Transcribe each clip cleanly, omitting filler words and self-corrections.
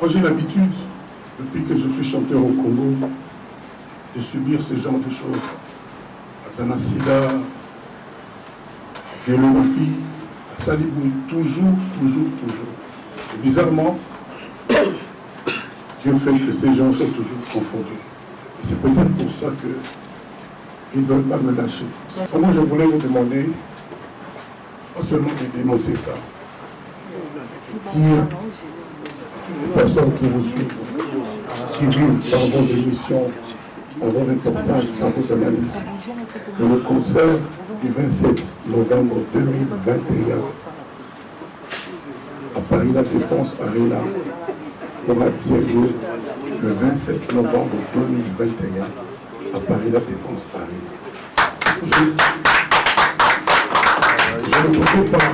Moi, j'ai l'habitude, depuis que je suis chanteur au Congo, de subir ce genre de choses. À Zanasida, à violer ma fille, à Salibou, toujours. Et bizarrement, Dieu fait que ces gens sont toujours confondus. Et c'est peut-être pour ça qu'ils ne veulent pas me lâcher. Moi, je voulais vous demander, pas seulement de dénoncer ça, dire à toutes les personnes qui vous suivent, qui vivent dans vos émissions, dans vos reportages, dans vos analyses, que le concert du 27 novembre 2021 à Paris La Défense Arena aura bien lieu le 27 novembre 2021 à Paris La Défense Arena. Je ne pouvais pas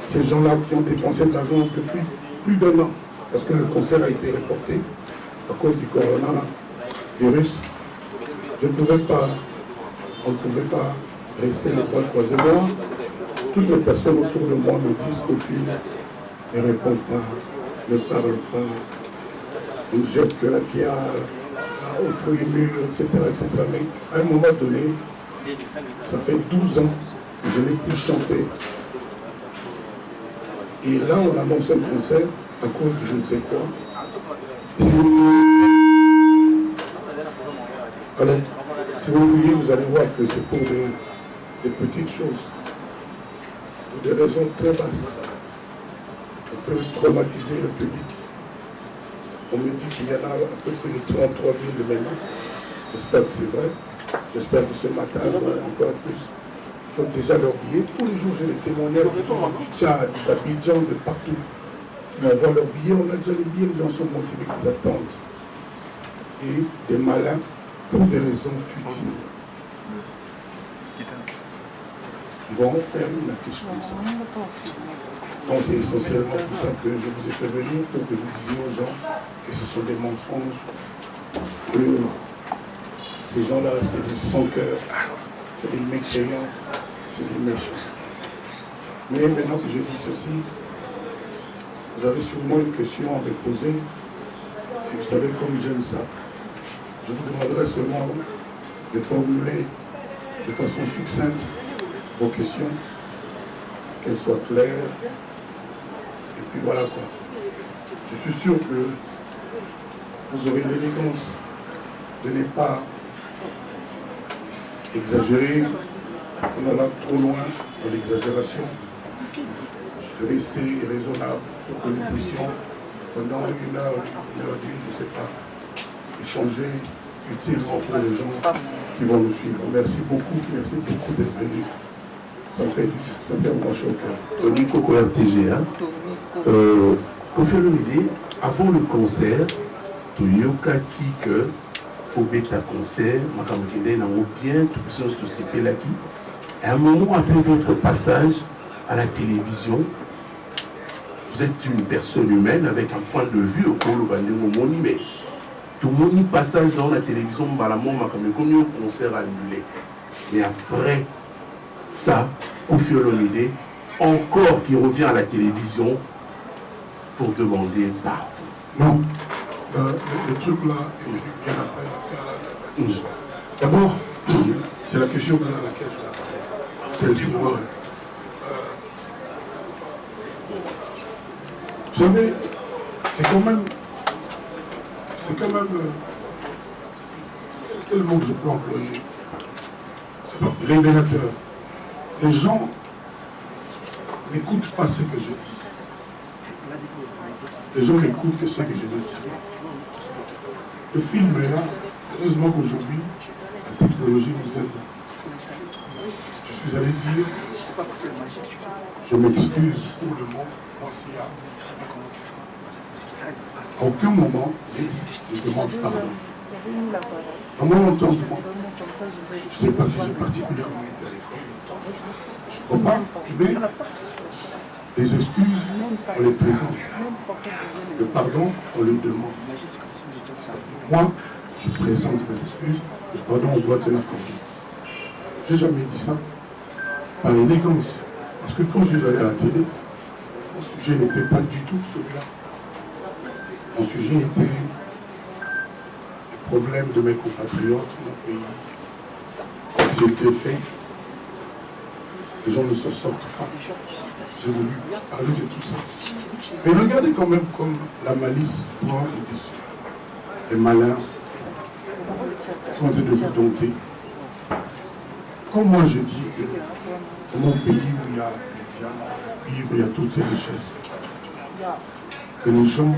ces gens-là qui ont dépensé de l'argent depuis plus d'un an, parce que le concert a été reporté à cause du coronavirus. Je ne pouvais pas, on ne pouvait pas rester les bras croisés. Moi, toutes les personnes autour de moi me disent qu'Kofi ne répond pas, ne parle pas, ne jette que la pierre aux fruits mûrs, etc., etc. Mais à un moment donné, ça fait 12 ans que je n'ai plus chanté. Et là, on annonce un concert à cause de je ne sais quoi. Alors, si vous fouillez, vous allez voir que c'est pour des petites choses, pour des raisons très basses. On peut traumatiser le public. On me dit qu'il y en a à peu près de 33 000 maintenant. J'espère que c'est vrai. J'espère que ce matin, il y en a encore plus qui ont déjà leur billet. Tous les jours, j'ai les témoignages des gens du Tchad, d'Abidjan, de partout. Ils m'envoient leurs billets, on a déjà les billets, les gens sont motivés, ils attendent. Et des malins, pour des raisons futiles, ils vont faire une affiche comme ça. Donc c'est essentiellement pour ça que je vous ai fait venir, pour que vous disiez aux gens que ce sont des mensonges, que ces gens-là, c'est des sans-cœurs, c'est des mécréants, c'est des méchants. Mais maintenant que je dis ceci, vous avez sûrement une question à me poser, et vous savez comme j'aime ça. Je vous demanderai seulement de formuler de façon succincte vos questions, qu'elles soient claires, et puis voilà quoi. Je suis sûr que vous aurez l'élégance de ne pas exagérer, on en a trop loin dans l'exagération, de rester raisonnable pour que nous puissions, pendant une heure et demie, je ne sais pas, échanger utilement pour les gens qui vont nous suivre. Merci beaucoup d'être venus. Ça me fait vraiment chaud au cœur. Tony Coco RTG, Kofi Olomide, avant le concert, Toyoka qui que faut mettre un concert, Makamokende n'a bien tout besoin de se là qui. À un moment après votre passage à la télévision, vous êtes une personne humaine avec un point de vue au Kolo Bandingo Moni, mais tout le monde passage dans la télévision, comme un concert annulé. Mais après ça, Kofi Olomide, encore qui revient à la télévision pour demander pardon. Non, le truc là est venu bien après l'affaire là. D'abord, c'est la question à laquelle je l'ai parlé. Celle-ci, vous savez, c'est quand même quel mot que je peux employer? C'est pas révélateur. Les gens n'écoutent pas ce que je dis. Les gens n'écoutent que ce que je dis. Le film est là. Heureusement qu'aujourd'hui, la technologie nous aide. Je suis allé dire, je m'excuse pour le mot, moi s'il y a. À aucun moment, j'ai dit, je demande pardon. Dans mon entendement, je ne sais pas si j'ai particulièrement été à l'école. Je ne crois pas, mais les excuses, on les présente. Le pardon, on le demande. Moi, je présente mes excuses, le pardon, on doit te l'accorder. Je n'ai jamais dit ça par élégance. Parce que quand je suis allé à la télé, mon sujet n'était pas du tout celui-là. Mon sujet était le problème de mes compatriotes, mon pays. C'est le fait. Les gens ne s'en sortent pas. J'ai voulu parler de tout ça. Mais regardez quand même comme la malice prend le dessus. Les malins sont en train de vous dompter. Comme moi je dis que dans mon pays où il y a les diamants, vivre, il y a toutes ces richesses, que les gens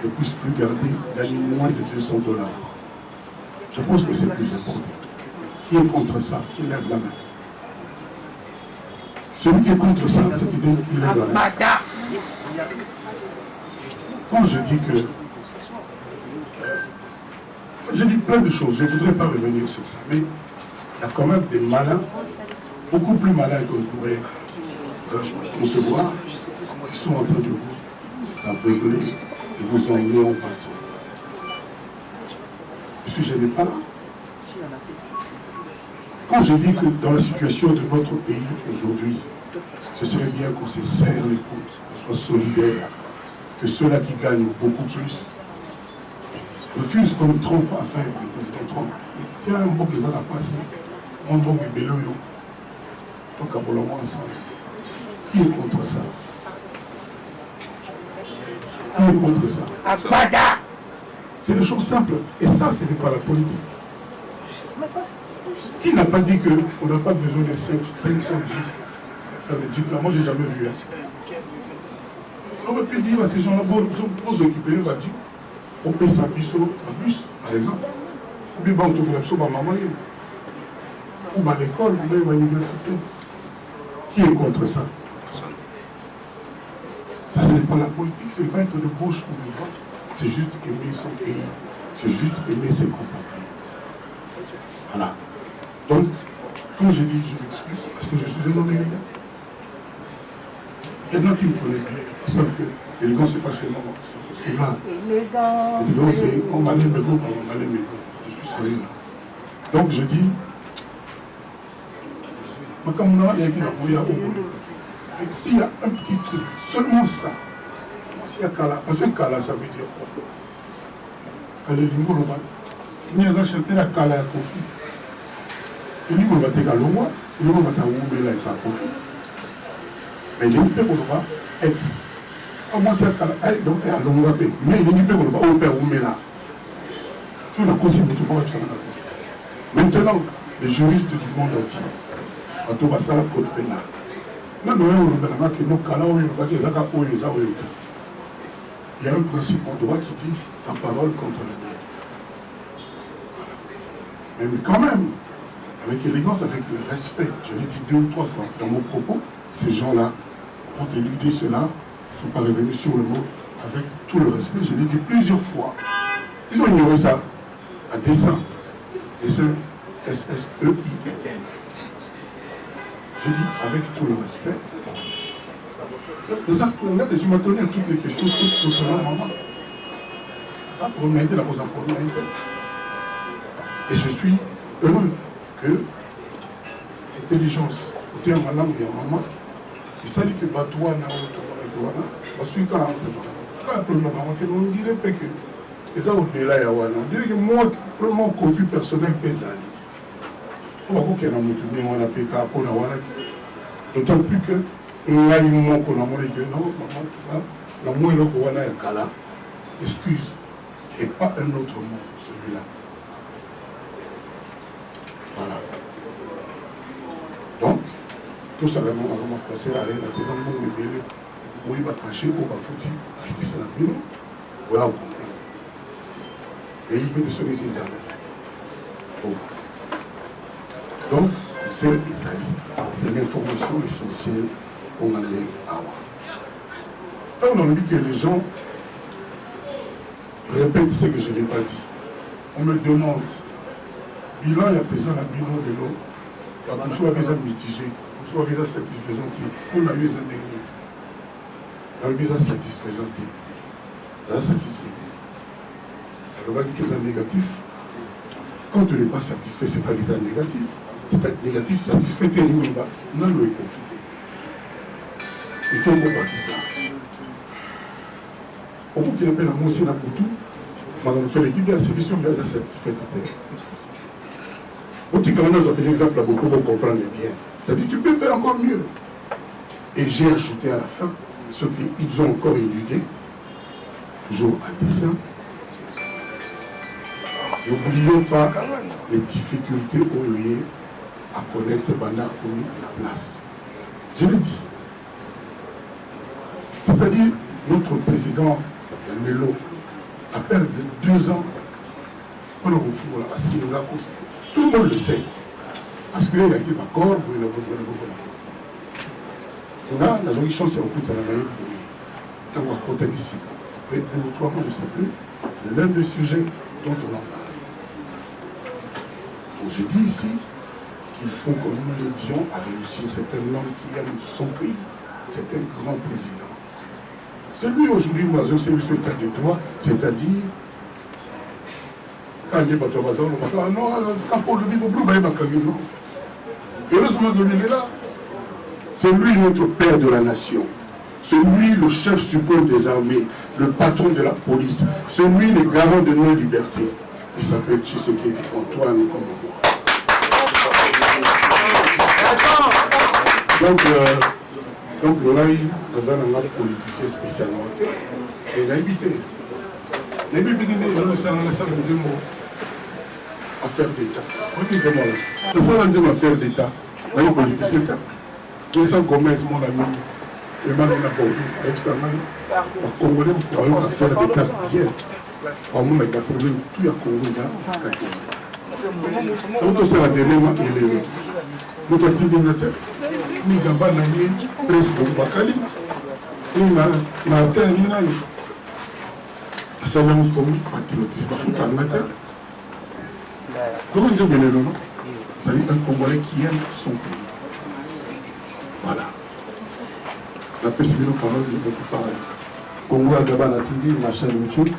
ne puissent plus gagner moins de $200. Je pense que c'est plus important. Qui est contre ça? Qui lève la main? Celui qui est contre ça, c'est qui lève la main. Quand je dis que... Je dis plein de choses, je ne voudrais pas revenir sur ça, mais il y a quand même des malins, beaucoup plus malins qu'on pourrait concevoir, qui sont en train de vous aveugler, de vous emmener en bateau. Le sujet n'est pas là. Quand je dis que dans la situation de notre pays aujourd'hui, ce serait bien qu'on se serre les coudes, qu'on soit solidaires, que ceux-là qui gagnent beaucoup plus refusent comme Trump a fait, le président Trump. Tiens, un bon qu'ils en a passé, un bon et béloyo. Donc à Bologna ensemble. Qui est contre ça? Qui est contre ça? C'est des choses simples. Et ça, ce n'est pas la politique. Qui n'a pas dit qu'on n'a pas besoin de 500 G faire des jeeps là? Moi, je n'ai jamais vu. On aurait pu dire à ces gens-là, bon, vous occupez le jeep, on paye sa bus, par exemple. Ou bien, on tourne sur ma maman, ou à l'école, ou même à l'université. Qui est contre ça? Ça, ce n'est pas la politique, ce n'est pas être de gauche ou de droite. C'est juste aimer son pays, c'est juste aimer ses compatriotes. Voilà. Donc, quand je dis je m'excuse, parce que je suis un homme élégant. Il y en a qui me connaissent bien, ils savent que l'élégant, ce n'est pas seulement ce costume-là. L'élégant, c'est on m'allait mes goûts, on m'allait mes goûts. Je suis sérieux. Donc, je dis, mais s'il y a un petit truc, seulement ça, s'il y a Kala, parce que Kala, ça veut dire quoi? Kala Lingoloba, si nous avons chanté la Kala à Kofi, et nous avons battu Kaloma, et nous avons battu Oumela et Kofi. Mais les Nipé-Koloba, ex. Moi, c'est Kala, donc, à Lomba, mais les Nipé-Koloba, Oumela. Tu as causé, mais tout le monde a causé. Maintenant, les juristes du monde entier, on va faire la code pénale. Il y a un principe en droit qui dit la parole contre la mienne. Voilà. Mais quand même, avec élégance, avec le respect, je l'ai dit 2 ou 3 fois dans mon propos, ces gens-là ont éludé cela, ne sont pas revenus sur le mot avec tout le respect, je l'ai dit plusieurs fois. Ils ont ignoré ça à dessein. Dessein S-S-E-I-N-N. Je dis avec tout le respect. Je m'attendais à toutes les questions, sauf concernant maman. La promenade, la pose en promenade. Et je suis heureux que l'intelligence, au terme de madame et à maman, il s'agit que Batoua n'a pas su quand on dirait que les au-delà, on dirait que moi, mon conflit personnel pèse à lui. D'autant plus que nous avons excuse et pas un autre mot, celui-là. Voilà. Donc, tout ça vraiment, on va passer à rien, à des embons de bébé, oui, va cacher, on va foutre, à qui ça n'a plus, on va comprendre. Et il peut de sauver ses armes. Donc, c'est l'information essentielle qu'on a avec Awa. Là, on a dit que les gens répètent ce que je n'ai pas dit. On me demande, bilan, il y a présent la bilan de l'eau, on soit déjà mitigé, on soit déjà satisfaisant, on a eu les indénités. On a eu déjà satisfaisant, on a satisfait. On va dire que c'est négatif. Quand tu n'es pas satisfait, ce n'est pas déjà négatif. C'est être négatif, satisfait, tu es non, le est compliqué. Il faut combattre ça. beaucoup qui n'appellent à Moussina Poutou, je l'équipe de la sélection bien satisfaite. Au Tigana, j'ai un exemple pour comprendre bien. Ça veut dire que tu peux faire encore mieux. Et j'ai ajouté à la fin ce qu'ils ont encore élué, toujours à dessein. N'oublions pas les difficultés OEE à connaître pendant la place. Je l'ai dit. C'est-à-dire, notre président Lelo a perdu 2 ans pour le football à Singapour. Tout le monde le sait. Parce qu'il y a qui d'accord, on a une chance de recruter la maille dans le contexte ici. Après 2 ou 3 mois, je ne sais plus, c'est l'un des sujets dont on en parle. Donc je dis ici qu'il faut que nous l'aidions à réussir. C'est un homme qui aime son pays. C'est un grand président. C'est lui aujourd'hui, moi, je sais ce état de droit, c'est-à-dire, quand il est battu à Bazar, on va dire, non, quand Paul le dit, non. Heureusement que lui, il est là. C'est lui notre père de la nation. C'est lui le chef suprême des armées, le patron de la police. C'est lui le garant de nos libertés. Il s'appelle Tshisekedi Antoine comme moi. Donc là, il y a un politicien spécialement et il a habité. Il a habité affaire d'État. Le seul affaire d'État, il y a un politicien d'État. Qui est commerce, mon ami, le mal est là-bas, avec sa main, les Congolais ont affaire d'État bien. Par contre, il y a des problèmes, tout y a Congolais. Donc, c'est la dernière élément. Nous avons dit que nous avons dit presse Bakali, nous avons dit que nous avons patriotisme, nous avons dit donc, c'est un Congolais qui aime son pays. Voilà. La personne de nos paroles, je peux parler. Congo Agabana TV, ma chaîne YouTube.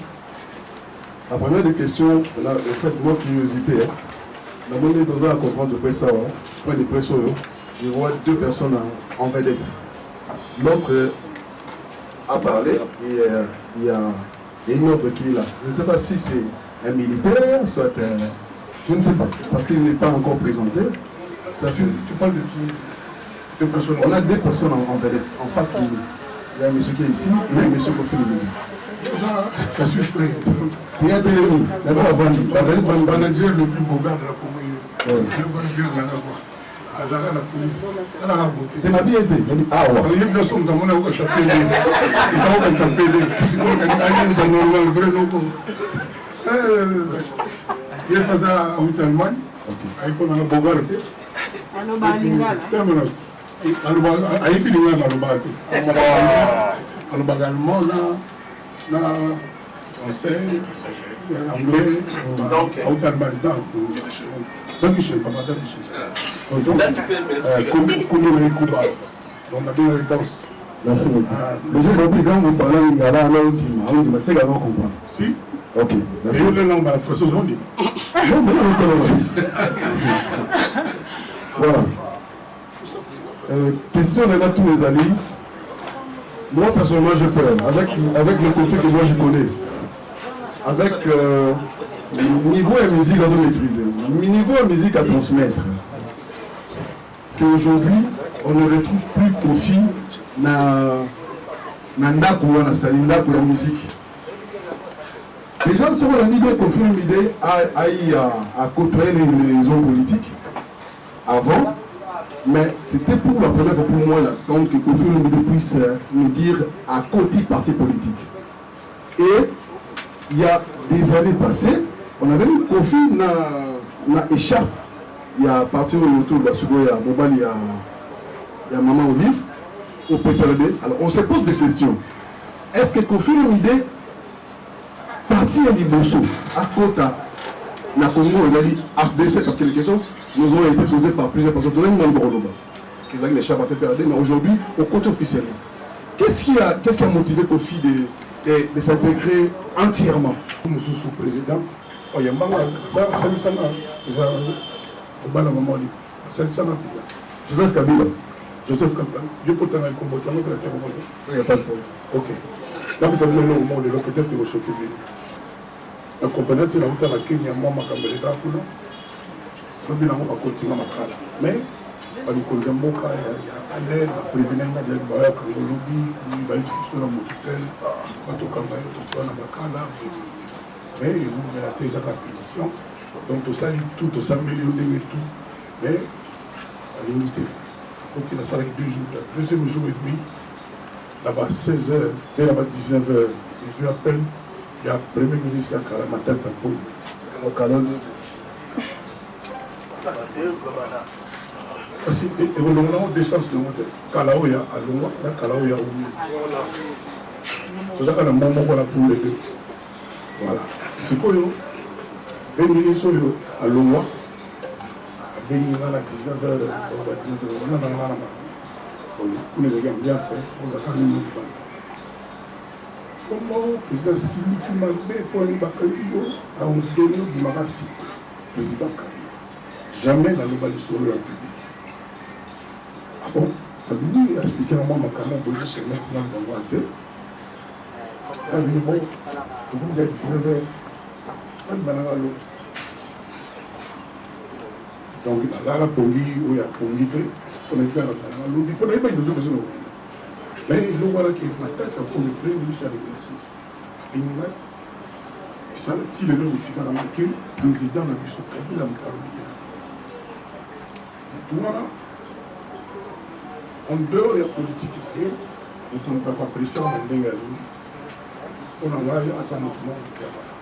La première des questions, en fait, moi, curiosité. La monnaie dans la conférence de presse, point de presse, je vois 2 personnes en vedette. L'autre a parlé et il y a une autre qui est là. Je ne sais pas si c'est un militaire, soit un. Je ne sais pas, parce qu'il n'est pas encore présenté. Ça, tu parles de qui? 2 personnes. On a 2 personnes en vedette, en face de nous. Il y a un monsieur qui est ici et un monsieur qui est là. Il y a télé, d'abord avant le manager le plus beau gars de la commune. La police, elle a la beauté. Tu m'as bien été. Ah ouais. Il y a une personne dans mon avocat qui s'appelle. Il s'appelle. Il est passé en Allemagne. Il faut un beau gars. Français, anglais, donc je sais pas, on a bien les danses. Merci beaucoup. Mais j'ai compris quand vous parlez de Ngala, c'est qu'on comprend. Si. Ok. Merci. Et le nom de la France, on dit. Non, mais non, voilà. Question de là tous les alliés. Moi, personnellement, j'ai peur. Avec le conflit que moi je connais, avec le niveau de musique à maîtriser, le niveau de musique à transmettre, qu'aujourd'hui, on ne retrouve plus Kofi dans la musique. Les gens sont l'idée Kofi Olomide à côtoyer les hommes politiques avant. Mais c'était pour la première fois pour moi d'attendre que Kofi Olomide puisse nous dire à côté parti politique. Et il y a des années passées, on avait eu Kofi na écharpe. Il y a parti autour de la Sougo, il y a Mobal, il y a Maman Olive, au PPRD. Alors on se pose des questions. Est-ce que Kofi Olomide parti à Liboso, à Kota, na Congo, on a dit AFDC, parce que les questions nous ont été posées par plusieurs personnes, dont même dans le Borodoba. Parce qu'ils ont les chars à PPRD, mais aujourd'hui, au côté officiel. Qu'est-ce qui a motivé Kofi de s'intégrer entièrement? Monsieur le Président, il y a Joseph Kabila. Joseph Kabila. Je peux t'en combattre, il n'y a pas de problème. Ok. Donc, c'est le moment de peut-être que vous choquez. La compagnie de la Kenya, moi, ma caméra est à Koula. Je vais continuer ma cala. Mais, à l'Ukonjamboka, il y a Alain, la prévention de Baya Kangolobi, il va y avoir un motel, il va y avoir un Makala. Mais il y a la thèse à l'application. Donc, tout ça, tout ça, millionnaire et tout. Mais, à l'unité. On continue à ça avec 2 jours. Le deuxième jour et demi, là-bas, 16h, dès là-bas, 19h, je appelle. Il y a le Premier ministre à Karamata Tapo. Parce que nous avons deux sens de monter. Kalaoya à Longwa, la Kalaoya au milieu. C'est ça qu'on a un moment pour les deux. Voilà. C'est quoi, le ministre à Longwa, à Bénina à 19h, on a des ambiances, on a quand même comment le président Sili qui m'a fait pour les Bakario a donné du Marassi, président Kabila. Jamais dans le bas du sol en public. Ah bon? Il a expliqué à moi ma caméra pour dire que maintenant on va aller. Là, il dit bon, tout le monde a 19h. Donc, là, la Pongi, où il y a Pongi, on est bien dans la lobby, on n'est pas une autre façon. Mais nous voilà qu'il faut attaquer pour le premier ministre à l'exercice. Et nous là, ça le dit le nom du Tigana marqué, président de Bissou Kabila Moutarobia. Donc voilà, en dehors de la politique, nous ne pouvons pas presser en Bengali. On a envoyé à son mouvement de Kabala.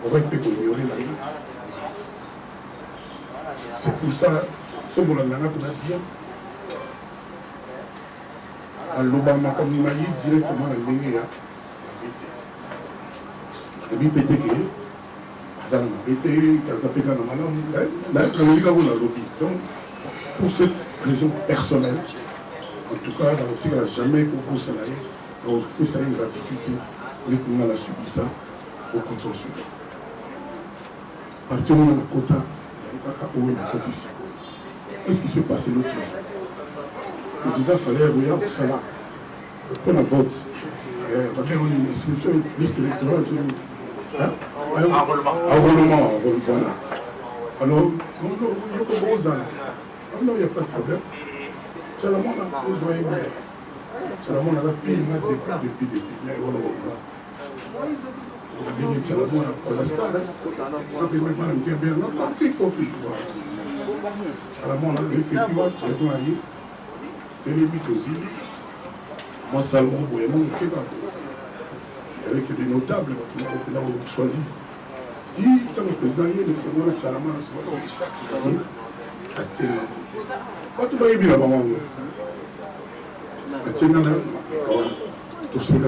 On va ignorer la vie. C'est pour ça, ce qu'on a bien. À l'Obama, comme il m'a dit directement à l'Énéa, il m'a pété que Azan m'a pété, Kazapeka n'a pas lobby. Donc, pour cette raison personnelle, en tout cas, dans l'optique, elle n'a jamais beaucoup salarié, donc ça a une gratitude que maintenant elle a subi ça beaucoup trop souvent. À partir du moment où on a quota, il y a un caca où il y a un quota ici. Qu'est-ce qui s'est passé l'autre jour? Le président fallait regarder ça là. Pour la vote, on a une inscription, une liste électorale. Enrôlement, voilà. Alors, il n'y a pas de problème. C'est le monde a besoin de moi. C'est le monde a pris une note depuis. Mais on a bien dit, c'est le monde a posé ça. On a bien dit, conflit. C'est le monde a effectivement, c'est limite aussi. Moi, Salomon Bohémon, il y avait que des notables qui ont choisi. Dit, quand le président est de ce moment, Tchalaman, chaque année, quand tu vas y bien là-bas, tout ce que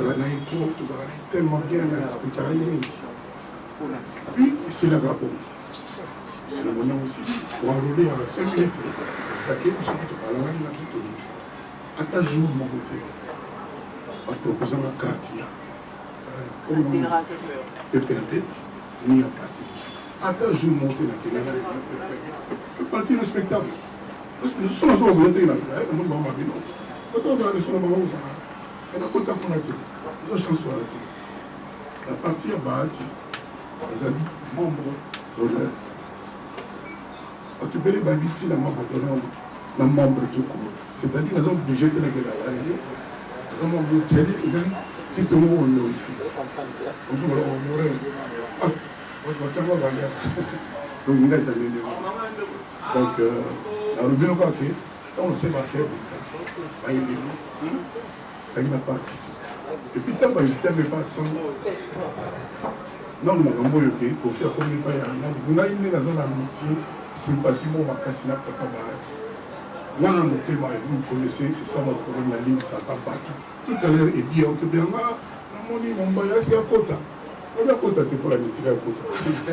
tellement bien expliqué. Et puis, c'est là-bas. C'est le moment aussi pour enrouler à 5 minutes. C'est qui je suis à la main de la petite. À ta jour, mon côté, en proposant la carte, comme PPRD, ni à carte. À ta jour, monter dans le PPRD. Parti respectable. Parce que nous sommes en train de faire un monde dans ma vie. Quand on va aller sur le moment où ça va, on a compté pour la tête. Nous avons chance sur la tête. La partie à Bahati, les amis membres d'honneur. Tu peux les babiter dans membre d'honneur, dans membre tout court. C'est-à-dire qu'ils ont obligé de la guerre à l'année. Ils ont obligé de la guerre. Tout le monde honorifié. On se voit honoré. Ah, on va tellement bagarre. Donc, il y a des années. Donc, la rubine, quand on sait pas faire des cas, il y a des noms. Il y a parti. Et puis, tant qu'il n'y avait pas sans. Non, non, non, non, au fait, comme il n'y a pas, on a une amitié, sympathie, ma cassina, papa, moi, dans mon thème, vous me connaissez, c'est ça mon problème, la ligne, ça ne va pas tout. Tout à l'heure, et bien, on te dit, mon ami, mon bail, c'est à Kota. On a Kota, c'est pour la mythique à Kota. C'est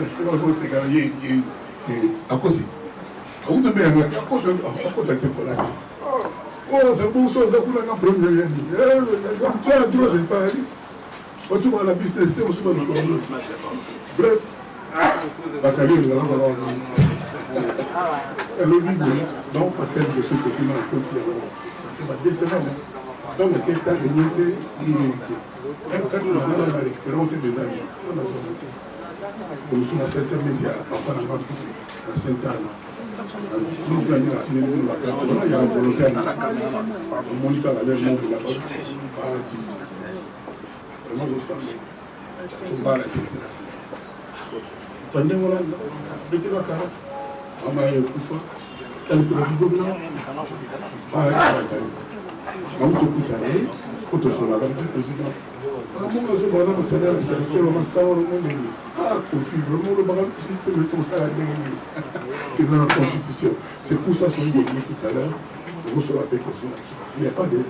à cause. Vous te bien, à Kota, c'est pour la mythique. Oh, c'est bon, ça, c'est pour la première. Tu as le droit, c'est pas aller. Quand tu vas à la business, on se voit dans le problème. Bref, la carrière, nous allons voir. Le vide, donc, par quel de ceux qui m'ont continué. Ça fait 2 semaines. Donc, quelqu'un de l'unité, l'immunité. Même quand on a récupéré des âges, on a voté. Nous sommes à 7e, mais il y a pas de mal qui fait, à Saint-Anne. Nous gagnons la Tunisie, il y a un volontaire. On monte à l'air, on monte là-bas. Vraiment, le sang, on va la tête. Pendant qu'on a été là, on a eu Koufa, tel que le niveau blanc. On a tout allé, on a sur la grande président. Moi, je vois là, c'est le moment ça, on a Kofi, vraiment, le baron, juste le ton ça, la constitution. C'est pour ça que je vous dis tout à l'heure, vous sur la précaution. Il n'y a pas de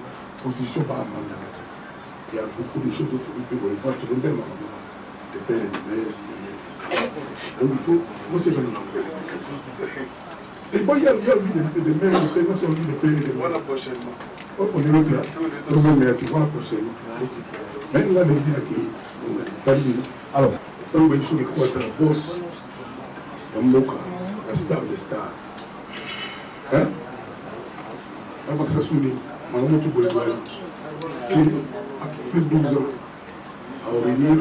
constitution par mandat. Il y a beaucoup de choses autour du pays, on va tout le monde, des pères et des mères. Donc il faut, vous savez, et bon, il y a eu des mères, des pères, sont des pères et des mères. Voilà prochainement. On est l'autre là, on est voilà prochainement. Même là, les dit alors, on va sur les quoi de la bosse, la moka, la star des stars. Hein? Avant que ça souligne, Maman Touboïboala, qui a plus de 12 ans, a réuni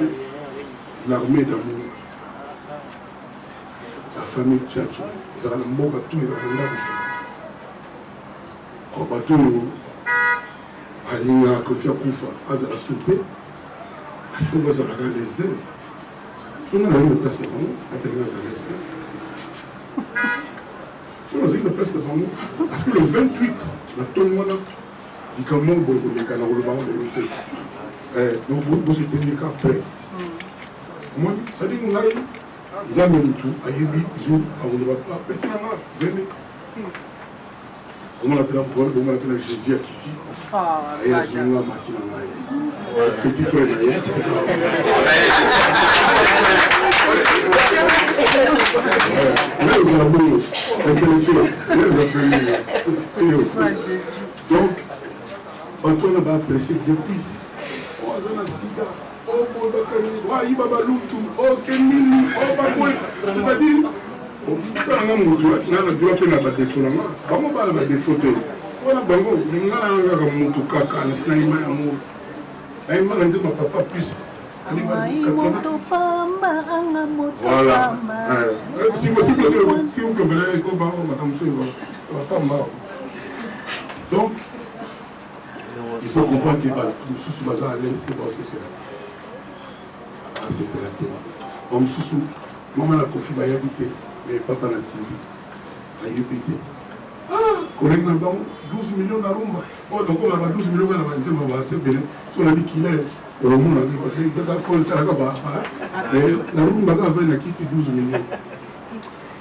l'armée d'amour. La famille Tchatchou, ils ont un mot à tout, ils ont un large. Au bateau, à l'Inga, Kofi Koufa, à la soupe, il faut que ça regarde les SD. Si on a une place de banque, appelle-la à l'SD. Si on a une place de banque, parce que le 28, la tonne là, il y a un monde pour les canards, le banc de l'autre. Donc, vous êtes tenu qu'à près. Moi, ça dit qu'on a eu. Ils amènent tout, à Yébi, jour, à Wouloua, petit maman, venez. Comment on l'appelle la voile, comment on l'appelle la Jésus à Kitty. Et la journée à Matina, petit frère d'ailleurs, c'est grave. Là, ils ont appelé intellectuel, là, ils ont appelé. Donc, Antoine va apprécier depuis. Oh, on a sida. C'est-à-dire, ça a un mot, on a le droit de la défaut. Comment on va la défauter? On a bango, on a un mot caca, on a un mot. On a dit ma papa puisse. Voilà. Si vous pouvez, donc, il faut comprendre qu'il va sous bazar à l'est et dans ces pénalités. Comme sous maman la Kofi va y habiter, mais papa n'a signé. À y habiter. Ah, collègue n'a pas 12 millions d'arômes. Oh, donc on a 12 millions d'arômes, on va assez bien. Si on a dit qu'il est, au monde, on a dit qu'il faut faire ça. Mais la roue m'a quitté 12 millions.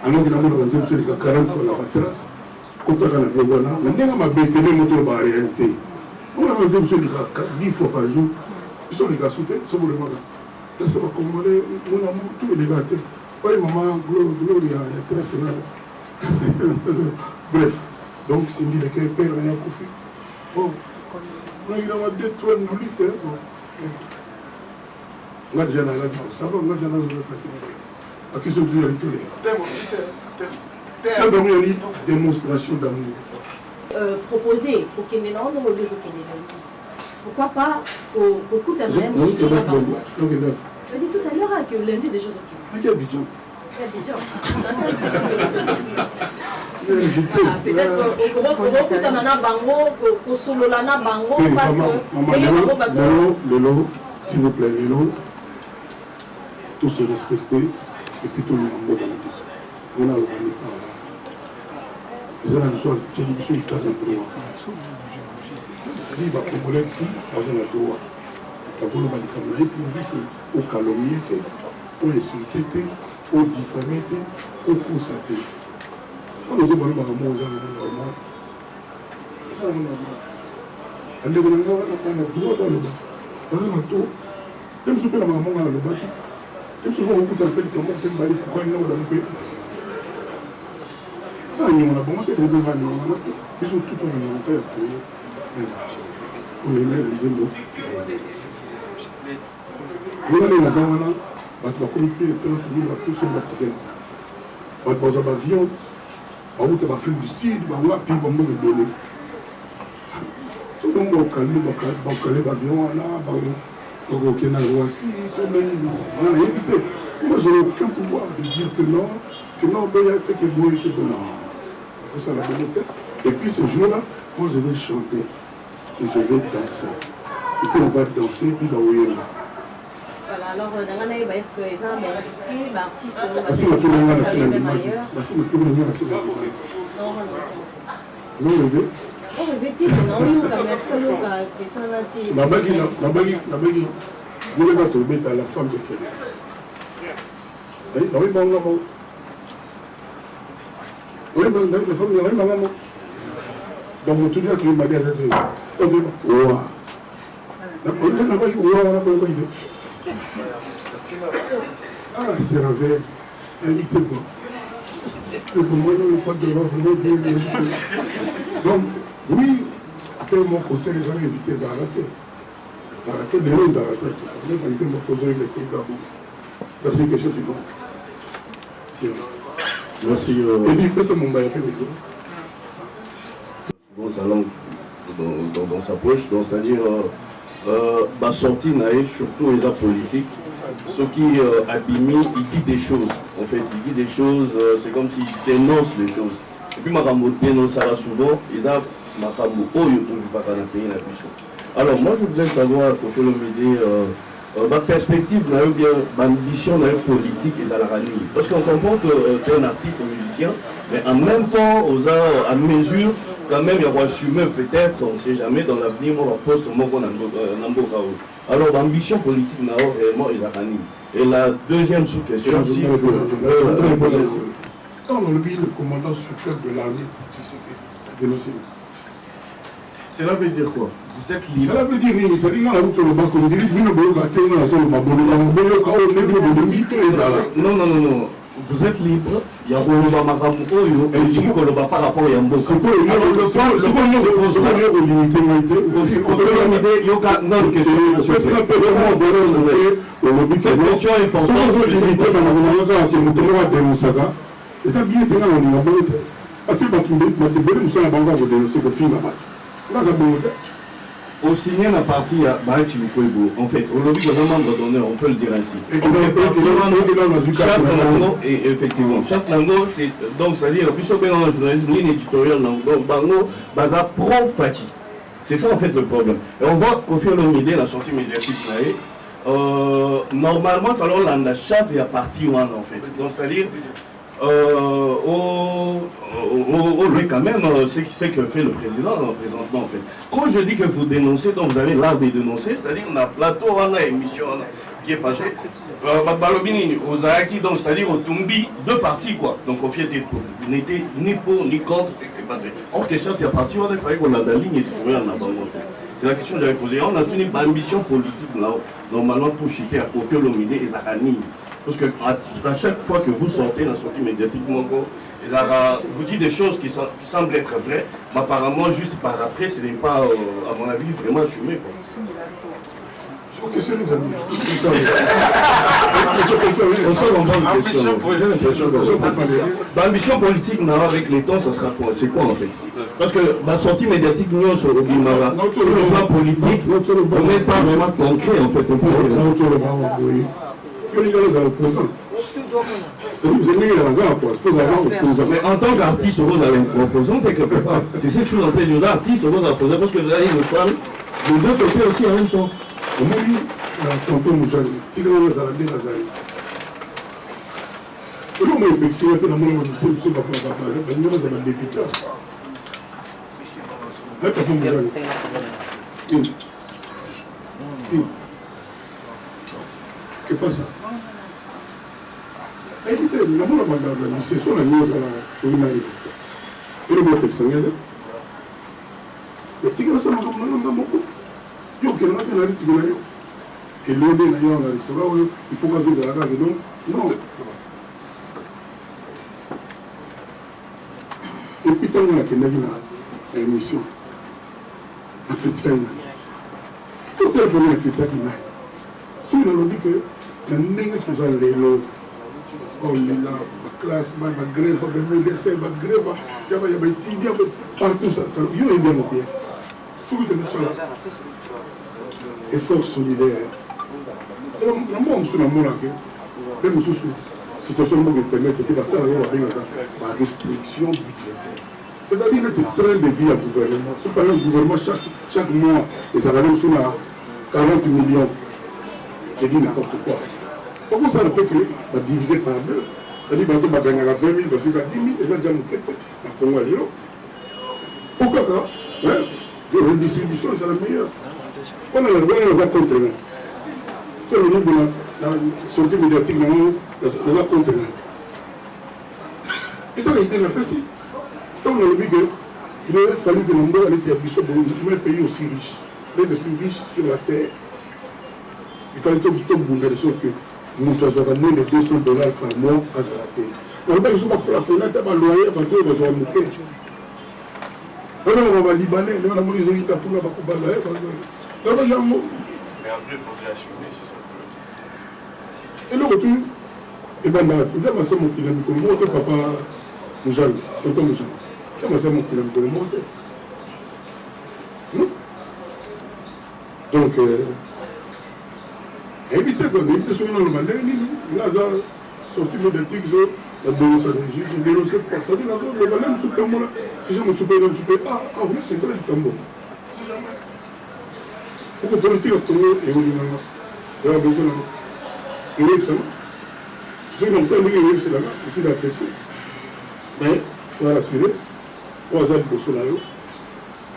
Alors que nous avons dit que 40 fois la trace. Quand on a le bon, on a bêté les motos en réalité. On a dit que 10 fois par jour. Ils sont les gars sautés, ils sont les gars. C'est pas comme mon amour, tous les gars. Oui, maman, Gloria, il y a très bref, donc c'est dit que le père est un Kofi. Bon, on a eu deux, trois nous listes. On a déjà la ça va, on a déjà la question de la démonstration d'amour. Proposer au Kéménan, nous avons deux au Kéménan. Pourquoi pas au coup d'un même sujet à Bambo. Tu as dit tout à l'heure que lundi des choses au Kéménan. Abidjan. Peut-être qu'on a un bango, qu'on solo lana bango, parce que. Lélo, s'il vous plaît, Lélo, tout se respecter et puis tout le monde dans la question. On a le bango par là. Les gens qui sont j'ai dit que je suis très droit. Il va proposer tout dans un droit. Il va dire pourvu qu'au calomnier, au insulté, au diffamé, au constaté. Quand nous avons un mot, nous avons normal. Nous avons normal. Et nous avons un droit dans le bas. Nous avons un tour. Même si nous avons un moment dans le bas, même si nous avons un peu de temps, nous avons un pourquoi nous avons un peu. Nous avons un bon matin, nous avons un bon matin. Ils ont tout un inventaire pour les mères, les émots. Nous avons un zaman. Bah, tu vas communiquer les 30 000 tout sur le bâtiment. Bah, tu vas avoir viande. Bah, tu vas faire du cidre, bah, tu vas donner. So donc au calme, l'avion là, au Kenya, voici, moi je n'ai aucun pouvoir de dire que non, il y a que vous et que non. Ça la volonté. Et puis ce jour-là, moi je vais chanter et je vais danser. Et puis on va danser, puis là où il est là. Voilà, alors est-ce que les gens invité, artistes, non, levé. Vous l'avez trouvé à la femme de quelqu'un. Oui, bon. Oui, la femme de maman. Donc, tout le monde qui m'a dit à cette ah, c'est rêvé. Il était bon. Donc, oui, à quel moment conseil les gens invités à arrêter. Arrêter les gens d'arrêter. Je vais me poser les coups d'abord. C'est quelque chose de bon. Merci. Et puis, c'est mon bail. Souvent, sa langue dans sa poche, c'est-à-dire la sortie naïve, surtout les arts politiques. Ce qui Abimi, il dit des choses. En fait, il dit des choses, c'est comme s'il dénonce les choses. Et puis, Makambo dénonce ça souvent, ils ont Makambo, oh, il trouve pas la puissance. Alors, moi, je voudrais savoir, pour faire l'idée, ma perspective, bien, ma ambition politique et à la rallye. Parce qu'on comprend que tu es un artiste, un musicien, mais en même temps, à mesure, quand même, il y aura assumer peut-être, on ne sait jamais, dans l'avenir, on va poster Moko Nambokao. Alors, l'ambition politique n'a réellement Isarani. Et la deuxième sous-question, si je peux quand on oublie le commandant suprême de l'armée, dénoncé. Cela veut dire quoi? Vous êtes libre. Cela veut dire que c'est une route sur le bas comme dit, non. Vous êtes libre, il y a Roloba Maramu Oyo, et il Koloba par rapport à Yambo. C'est quoi cette question est importante. Et ça bien été là, on est à Bonne. Parce que nous sommes à Bangor, c'est le film là-bas. Au signé la partie à Bahachi Mukwebo, en fait, au lobby dans un membre d'honneur, on peut le dire ainsi. Chaque langue, et effectivement, chaque langue, c'est donc c'est-à-dire, puis sur un journalisme, ligne éditoriale, donc Bango, Baza pro-Fati. C'est ça en fait le problème. Et on voit qu'au fur et à mesure, la sortie médiatique, normalement, il faut la charte et la partie one en fait. Donc c'est-à-dire, quand même, c'est que fait le président présentement en fait. Quand je dis que vous dénoncez, donc vous avez l'art de dénoncer, c'est-à-dire qu'on a plateau, on a émission qui est passée. Balobini, aux Aaki, donc c'est-à-dire au Tumbi, deux parties quoi. Donc au fait, n'était ni pour ni contre ce qui s'est passé. Or, question, il y a parti, il fallait qu'on a la ligne éditoriale en avant en fait. C'est la question que j'avais posée. On a une ambition politique là, normalement pour chiquer à Kofi Olomide et Zakani. Parce que à chaque fois que vous sortez dans la sortie médiatique, vous dites des choses qui semblent être vraies, mais apparemment, juste par après, ce n'est pas, à mon avis, vraiment assumé. Je vous questionne les amis. L'ambition politique, avec les temps, ça sera quoi? C'est quoi en fait? Parce que la sortie médiatique, nous, sur le plan politique, on n'est pas vraiment concret en fait. Mais en tant qu'artiste, vous allez me proposer quelque part. C'est ce que je suis en train de dire. Artiste, vous allez proposer parce que vous avez une femme de deux côtés aussi en même temps. Que pasa? Ahí dice, la mola cuando dice, son las niñas a la urinaria. Pero me personal. Le tigre se manda moco. Yo que no tengo nada de que lo de la llave del sobrado y fuga de la calle, no. Et puis tant qu'on a qu'il y a une émission. La critique est là. Faut que la critique est là. Si on dit que la ndenge especial lelo olela classe ma grève ba médecin ba grève ya ba tidi ya partout ça yo est bien bien effort solidaire. Situation qui permet de faire la restriction budgétaire. C'est-à-dire que train de vie à gouvernement. Si par exemple le gouvernement chaque mois, les Arabes sont à 40 millions, j'ai dit n'importe quoi. Pourquoi ça ne peut que diviser par deux? C'est-à-dire que tu vas gagner à 20 000, tu vas à 10 000, et ça déjà monté à Congo. Pourquoi ça? La redistribution, c'est la meilleure. On va contre eux. C'est le niveau de la santé médiatique dans la contre eux. Et ça, il est apprécié. Donc, on a vu qu'il aurait fallu que l'on ait été habitué dans un pays aussi riche, l'un des plus riches sur la terre. Il fallait que tout le monde ait de sorte que nous avons moins de $200 par mois à Zaraté. On va pas pour la fenêtre, on va loyer, on va tout, on va monter. On va Libanais, on va les gens pour la Bakouba. Mais après, il faudrait assumer, c'est ça. Et le retour, et bien, vous avez assez mon kilomètre, comme vous, votre papa, Moujal, tonton Moujal. Vous avez assez mon kilomètre, comme moi, donc, évitez quoi, évitez ce nom, le mandat, il a sorti médiatique, la dénoncé, j'ai dénoncé pour ça, le mandat, le super moi, si je me super, ah oui, c'est vrai le tambour. Pourquoi politique au Congo et au Liban, il y a besoin de ça. Si on entend dire que c'est là-bas, il faut l'apprécier. Mais, soyez rassurés, on va faire du Bolsonaro,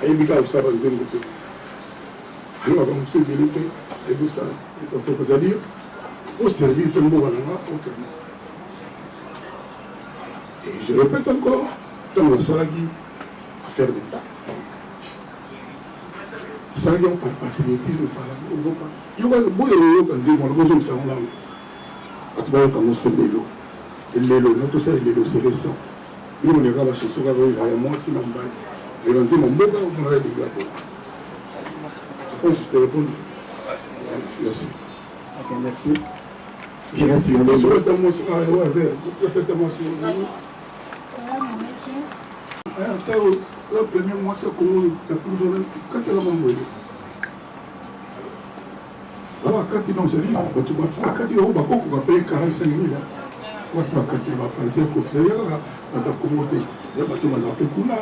à Yébika, on s'en va nous aider. Alors, on va se développer, et tout ça, il faut que ça dire, au service de Mboga, autrement. Et je répète encore, dans le Salagi, affaire d'État. Salagi, on parle patriotisme, par là, on va pas. Il y a un beau héros qui dit, moi, le besoin de ça, on a. À tout le monde, on se met l'eau. Et l'élo, tout ça, l'élo, c'est récent. Nous, on est là, chez soi, il y a moi, si mon bail. Les gens disent, mon beau gars, on aurait des gars. Je pense que je te réponds. Merci. Ok, merci. Je reste sur le sur le temps, sur le verre. Répétez-moi sur le nom. Le premier mois, c'est comment ça peut donner. Quand tu as l'envoyé. Alors, quand il est dans ce livre, quand il est au Bako, on va payer 45 000. Moi, c'est quand il va faire le truc officiel, on va commander. Il y a pas tout le monde qui on va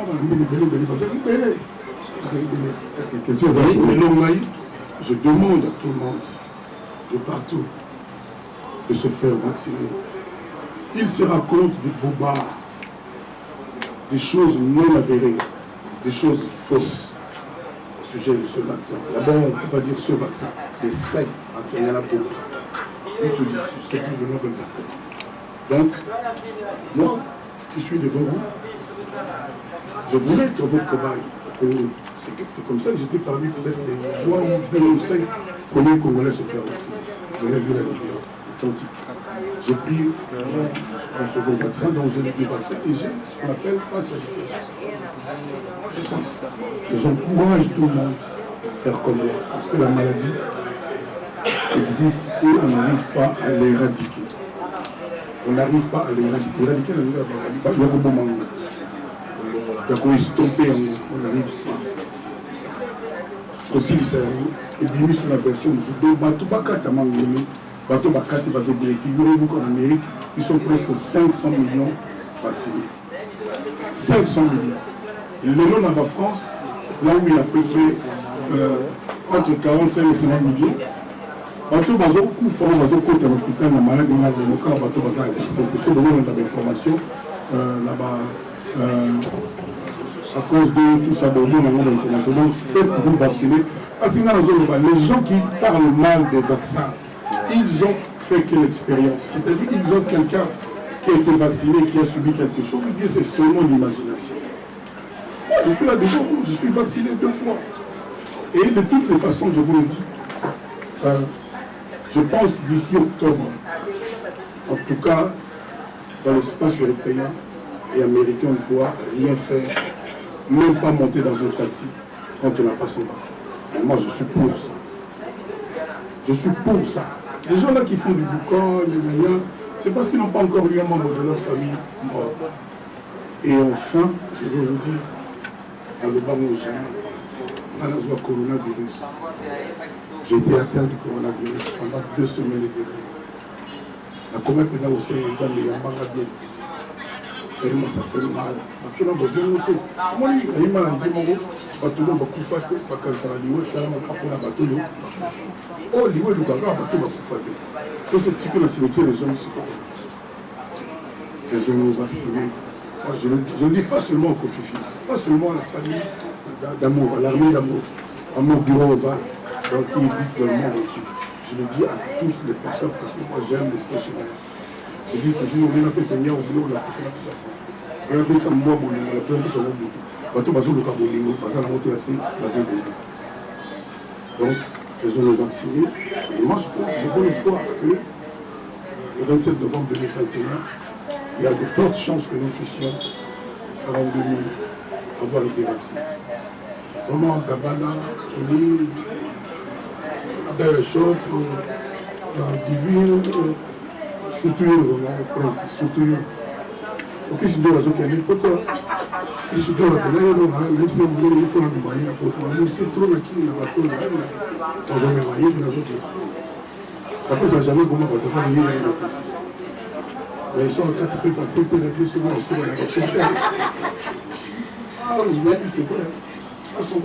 est-ce que question je demande à tout le monde, de partout, de se faire vacciner. Il se raconte des bobards, des choses non avérées, des choses fausses au sujet de ce vaccin. D'abord, on ne peut pas dire ce vaccin, les 5 vaccins, il y en a beaucoup. Il te dit, je sais plus le nom exactement. Donc, moi, qui suis devant vous, je voulais être votre cobaye. C'est comme ça que j'étais parmi peut-être les 3 ou 2 ou 5 premiers Congolais se faire vacciner. Vous avez vu la vidéo, authentique. J'ai pris un second vaccin, donc j'ai les 2 vaccins et j'ai ce qu'on appelle un certificat. Et j'encourage tout le monde à faire comme moi, parce que la maladie existe et on n'arrive pas à l'éradiquer. On n'arrive pas à l'éradiquer. Éradiquer la maladie, il y a un bon moment. Il y a qu'on estomper, on n'arrive pas. Aussi, il s'est mis sur la version de Bateau Bakati à Mangoni, Bateau Bakati va se dire, figurez-vous qu'en Amérique, ils sont presque 500 millions vaccinés. 500 millions. Et le nom en France, là où il y a à peu près entre 45 et 50 millions, Bateau va se couvrir, va se couvrir à l'hôpital, la maladie, on a le cas, Bateau va se couvrir. C'est ce besoin d'information là-bas. À France 2, tout ça, bon, nous avons l'information. Donc, faites-vous vacciner. Parce que les gens qui parlent mal des vaccins, ils ont fait quelle expérience? C'est-à-dire qu'ils ont quelqu'un qui a été vacciné, qui a subi quelque chose. Ou bien c'est seulement l'imagination. Moi, je suis là déjà, je suis vacciné 2 fois. Et de toutes les façons, je vous le dis, je pense d'ici octobre, en tout cas, dans l'espace européen et américain, on ne doit rien faire. Même pas monter dans un taxi quand on n'a pas son vaccin. Et moi, je suis pour ça. Je suis pour ça. Les gens là qui font du boucan, les gagnants, c'est parce qu'ils n'ont pas encore eu un membre de leur famille mort. Et enfin, je veux vous dire, dans le bas le coronavirus. J'ai été atteint du coronavirus pendant 2 semaines et demie. La commune pénale aussi, les gens ne m'ont bien. Tellement ça fait mal. Parce que nous avons besoin de moi, il y a une maladie, il y a bateau ba kufa te bakanzala liwe sala mapona bateau yo oh liwe lukanga bateau ba kufa te so c'est petit que la cimetière les gens ici ces jeunes vaccinés moi je ne dis pas seulement au Kofifi pas seulement à la famille d'amour à l'armée d'amour à mon bureau au Val donc ils disent dans le monde entier je le dis à toutes les personnes parce que moi j'aime les stationnaires je dis toujours on a fait Seigneur au boulot on a fait la pisse on a fait ça moi on a fait ça moi bateau bazo le Cabolingo, parce que la moto assez, basé donc, faisons le vacciner. Et moi, je pense, j'ai bon espoir que le 27 novembre 2021, il y a de fortes chances que nous puissions, avant 2000, avoir été vaccinés. Vraiment, Gabana, Oli, Shop, Divine, surtout, vraiment, surtout. Ok, je dois ajouter un peu de je dois même si on voulait il faut un moyen pour mais c'est trop là qui n'a pas tout là on va me moyen pour ajouter après ça jamais comment on va faire rien mais ils sont en 4 peu vacciner les plus souvent sur la ah oui c'est vrai c'est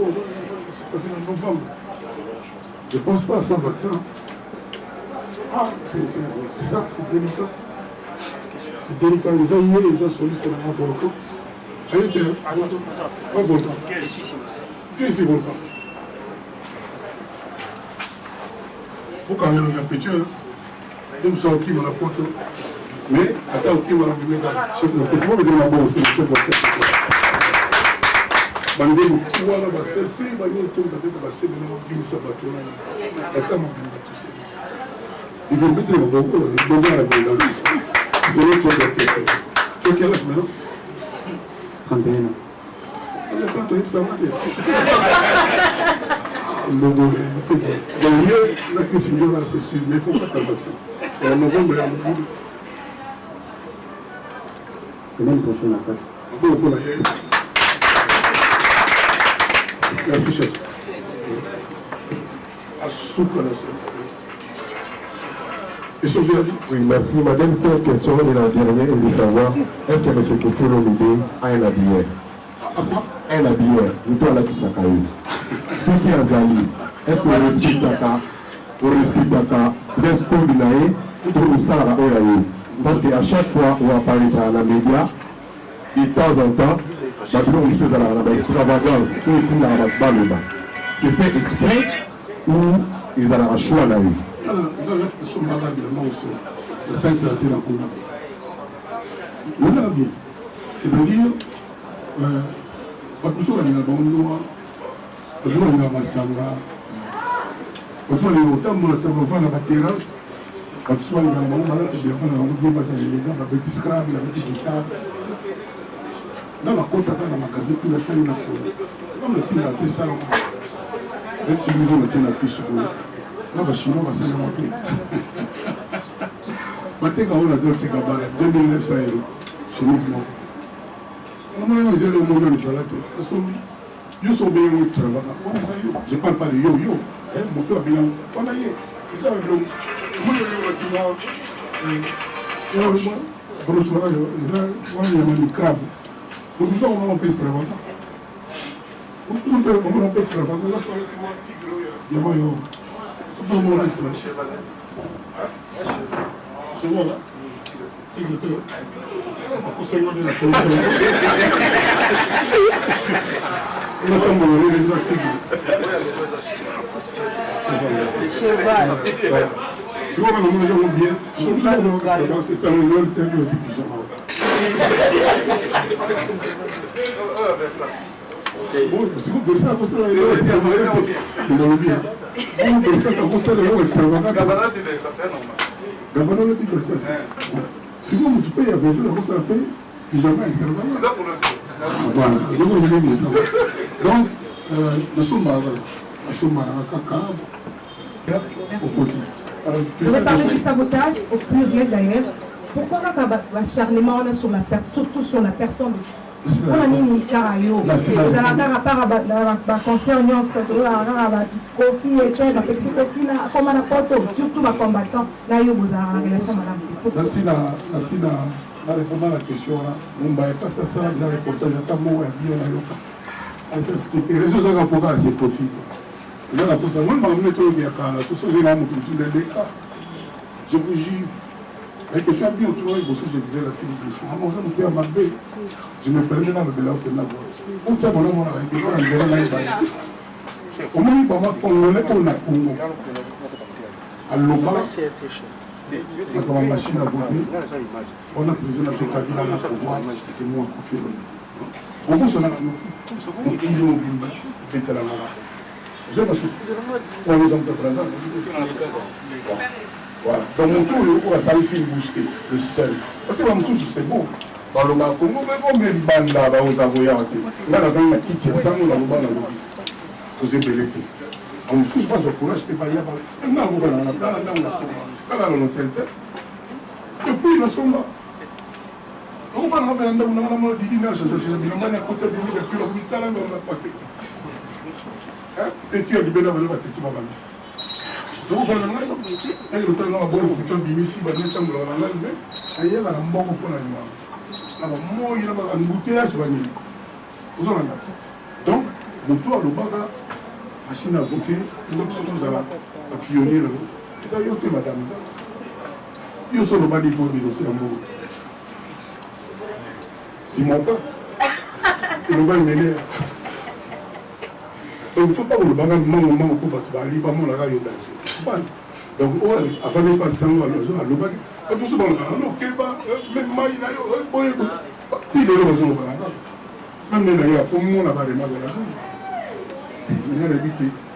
passé en novembre je pense pas sans vaccin ah c'est ça c'est délicat. C'est délicat, les gens sont listés dans un volcan. Allez, un volcan. Qui est ce volcan? Pour quand même, il y a un petit, nous sommes qui dans la porte. Mais, attends, qui va la chef de l'orchestre. C'est pas que là-bas aussi, le chef d'orchestre. Bandé, nous, voilà, ma selfie, bandé, tout le monde, ma selfie, nous, ça va tout là. Attends, mon bien, tout ça. Il faut mettre le bon, il faut mettre le bon. C'est le chef d'orchestre. Tu as quel âge maintenant? 31 ans. Il a pas de ça va dire. Dans le lieu, la question là, c'est sûr, mais il ne faut pas faire vaccin. En novembre, il y a beaucoup de. Semaine prochaine, en fait. Bon, pour la guerre. Merci, chef. À soupe à la séance. Oui, merci. Ma dernière question est la dernière, est de savoir est-ce que M. Kofolo Mide a un habilleur? Un habilleur, nous doit la Kisakaï. Ce qui est Azali, est-ce qu'on respecte Daka, on respecte Daka, presque comme Binaï, ou pour ça à Oraï? Parce qu'à chaque fois, on apparaît à la média, de temps en temps, Babylon, une chose à la extravagance, ou est-il à la Baloba? C'est fait exprès ou ils ont un choix là? Le sincérité dans le on a bien. C'est-à-dire, nous sommes dans le bon noir, nous sommes dans le Massanga, nous sommes dans la terrasse, nous sommes dans le monde, nous sommes dans la petite scrap, la petite guitare. Dans la côte, dans le magasin, tout le temps, il y a un peu. Comme le film a été ça, même si nous avons une affiche, là, les Chinois vont s'en monter. Maintenant, on a d'autres Gabana, 2900 €. Chemise monte. On a dit que le monde est salade. Ils sont bien extravagants. Je ne parle pas de yo-yo. Mon toit bien. On a eu. Ils ont eu. Moi, je vais vous brochure, il y a un crabe. Donc, nous sommes un peu extravagants. On peut un peu extravagants. Il y a un tigre. C'est pas mon extravagant. C'est bon, là. Tigre, tigre. On de la solution. On a pas mon cheval. Si on va nous bien, c'est un long terme de pyjama. Bon, si vous faites ça, vous savez, il est bien. Vous faites ça, vous savez, extravagant. Ça, c'est normal. Gabana, on dit que ça, si vous payez avec vous, vous savez, pyjama extravagant. Voilà, je vous le dis ça. Donc, nous sommes à Kaka, au côté. Vous avez parlé du sabotage, au pluriel d'ailleurs. Pourquoi l'acharnement surtout sur la personne mpona nini kaka yo ezala kaka mpaka baconcert nyonso tozala kaka bakofi ete bapekisi kofi na akoma na poto surtout bacombattant na yo bozalaka na relation malamu na répondre à la question là mumba pas ça ça la reportage ata moko ya bien na yoka asa expliquer réseau za ka poka c'est profit za la posa moi ma meto ya kala tout ça j'ai là mon plus de cas je vous jure la question bien autour de ce je faisais la fille de chemin moi ça me à Mabé je me permets là de là au Pénal on tient mon nom là et on a là au moins pas moi congolais qu'on a Congo à Loba dans la machine à voter, on a posé la société là pour pouvoir c'est moi qui fais le. On vous sonne à nous. Il est au Bimba, il était là. Vous avez ma chose. On les entend présent. Voilà. Dans mon tour, on va saluer le boucher, le sel. Parce que la mousse, c'est beau. Dans le Congo, on met une bande là, aux avoyants. Là, la bande qui tient ça, on a le bande là. Vous êtes belleté. On me soucie pas au courage, je ne peux pas y avoir. Maintenant, vous allez dans l'hôtel. Depuis, la somba. On va dans le divinage, je vais à côté de vous, depuis l'hôpital, on n'a pas fait. Et tu as libéré la valeur à Titi Babani. Donc, on va dans l'hôtel, on va voir le futur d'ici, on va mettre dans la langue, mais il y a un bon pour l'animal. Alors, il y a un embouteillage, vous en avez. Donc, mon tour, le baga. Machine à voter, donc ce que nous avons pionnier là. Ça y est, madame. Il y a ce le bali pour dénoncer un mot. C'est mon cas. Le bali m'énerve. Donc il ne faut pas que le bagage moment pour battre bali, pas mon la danser. Donc avant de passer à le bali, tout ce monde là, non, Kéba, même Maïna, boy, il est là dans le bali. Même là, il faut mon avoir des magasin.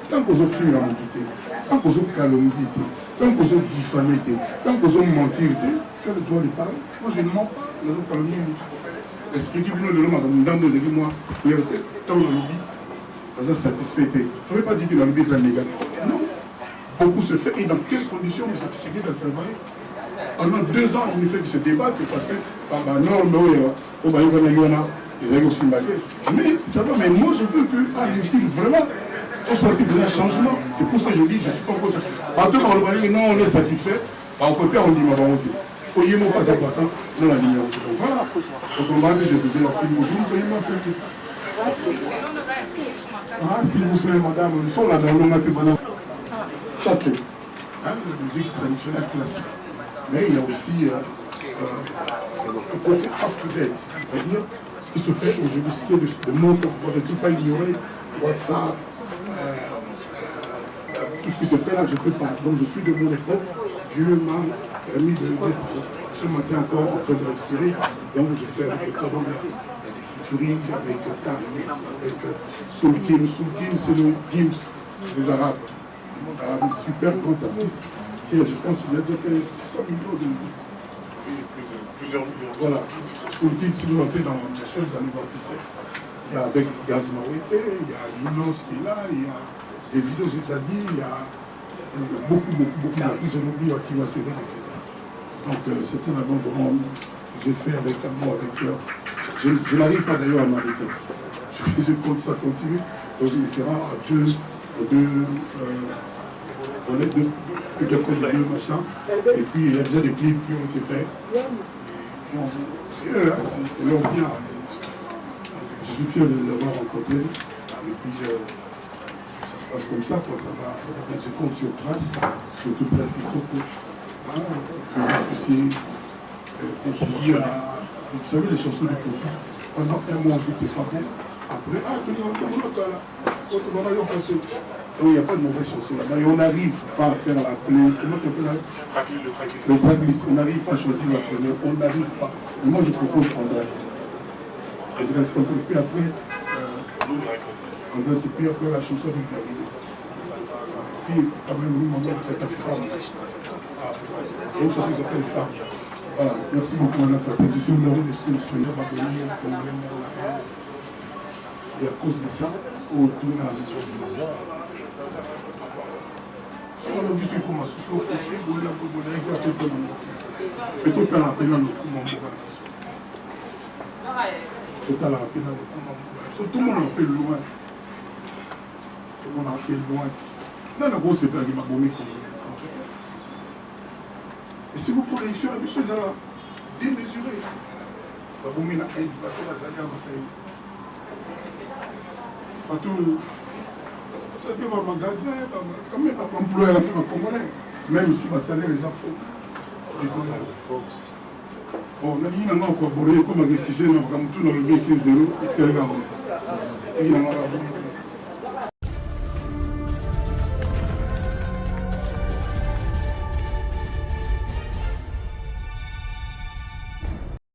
Tant qu'on a fini à monter, tant qu'on a calomnié, tant qu'on a diffamé, tant qu'on a menti, tu as le droit de parler. Moi je ne mens pas, nous avons calomnié. Expliquez-nous de l'homme dans nos éléments, tant on a lobby, ça satisfait. Ça ne veut pas dire que le lobby est négatif. Non. Beaucoup se fait. Et dans quelles conditions vous satisfait de travailler? Pendant 2 ans, il ne fait que se débattre parce que, mais moi je veux qu'à réussir vraiment au sortir de un changement. C'est pour ça que je dis, je ne suis pas encore satisfait. En tout cas, on va dire non, on est satisfait. En côté, on dit, on va monter. Il faut y avoir pas important, non, la ligne. Voilà. Autrement dit, je faisais leur film aujourd'hui, il faut y faire. Ah, s'il vous plaît, madame, nous sommes là dans le matin, madame. Tchatcho. La musique traditionnelle classique. Mais il y a aussi le côté up-to-date, c'est-à-dire ce qui se fait aujourd'hui, ce qui est de monde, je ne peux pas ignorer WhatsApp, tout ce qui se fait là, je ne peux pas. Donc je suis de mon époque, Dieu m'a permis d'être ce matin encore en train de respirer, donc je fais avec le carbone, il y a des featuring avec Karis, avec Soulkin, c'est le Gims des Arabes, un super grand artiste. Et je pense qu'il a déjà fait 600 millions de vues. Plusieurs millions. Voilà. Pour dire, si vous entrez dans les chaînes, vous allez voir qui c'est. Il y a avec Gaz Mawete, il y a Younos qui est là, il y a des vidéos, j'ai déjà dit, il y a beaucoup d'artistes, je n'oublie qui va s'élever, etc. Donc c'est un album vraiment que j'ai fait avec amour, avec cœur. Je n'arrive pas d'ailleurs à m'arrêter. Je compte, ça continue. Donc il sera à deux machins. Et puis il y a déjà des clips qui ont été faits. C'est eux, c'est leur bien. Je suis fier de les avoir rencontrés. Et puis ça se passe comme ça, quoi. Ça va bien. Je compte sur Trace, surtout Trace qui trouve que aussi contribuer à. Vous savez, les chansons du Kofi, pendant un mois, on dit que c'est pas bon. Après, il n'y a pas de mauvaise chanson là-bas et on n'arrive pas à faire la play. Comment tu appelles là? Le tracklist. On n'arrive pas à choisir la première, on n'arrive pas. Et moi je propose Andrés. Et c'est parce qu'on peut plus après. Andrés, et puis après la chanson avec David. Puis quand même, nous, on a cette femme. Il y a une chanson qui s'appelle Femme. Voilà, merci beaucoup Anna Faté. Je suis le numéro de ce que je suis là, et à cause de ça, on tourne à la situation. On a dit ce qu'on a sous le conflit, on a peu de temps. Et tout en appelant le coup, total à peine tout le monde appelle loin. Tout le monde appelle loin. Non, non, c'est pas ma bombe. Et si vous faites l'élection, la chose est démesurée. La bombe n'a pas eu de bateau, la salle à Marseille. Partout, ça peut avoir un magasin, quand même, pas employer la firme congolais. Même ici, ma salaire, les infos. Bon, on a dit qu'on a encore boré comme un décision, on a tout dans le B 15 0, c'est un gars.